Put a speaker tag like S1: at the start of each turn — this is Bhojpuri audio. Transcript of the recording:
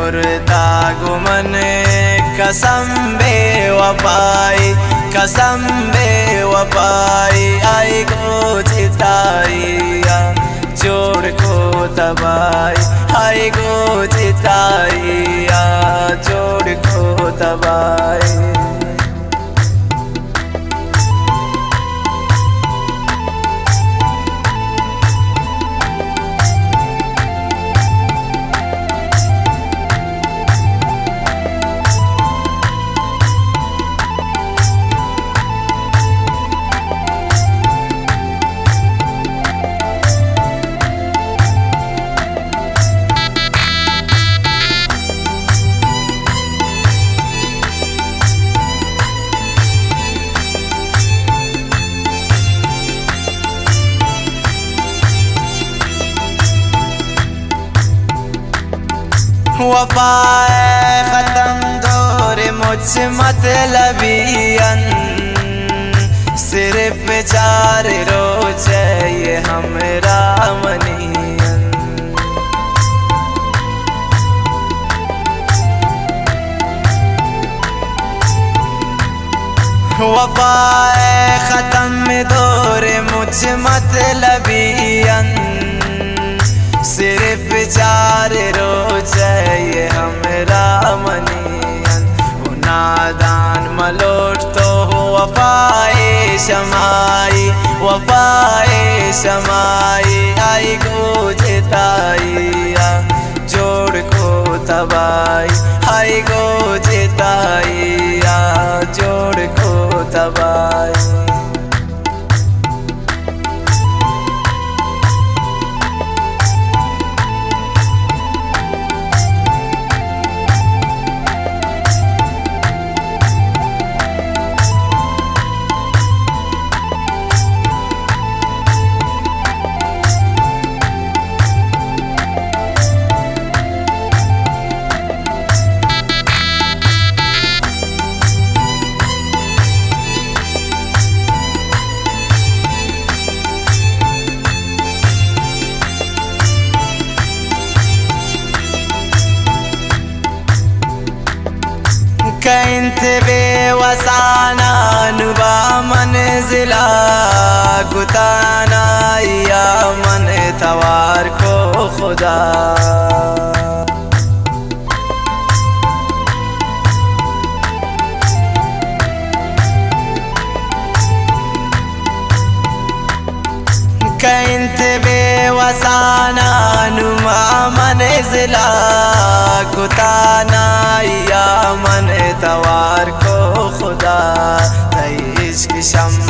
S1: खुर्दा गुमन कसम बेवफाई, कसम बेवफाई आई गो जिताइया जोड़ को दबाई, आई गो जिताइया जोड़ को दबाई। वफ़ाए ख़त्म दौर मुझ मतलबियन, सिर्फ 4 रोज ये हमरा मनियन। वफ़ाए ख़त्म दौर मुझ मतलबियन, सिर्फ 4 रोज ये हमरा मनियन। नादान मलोट तो वफ़ाए शमाई, वफ़ाए शमाई आई गो जिताइया जोड़ को दबाई, आई गो जिताइया जोड़ को दबाई। कैंत बेवसाना नुबा मंजिला गुताना या मन तवार को खुदा। कैंत बेवसाना नुमा मंजिला गुताना या मन तवार को खुदा। इश्क शम्मा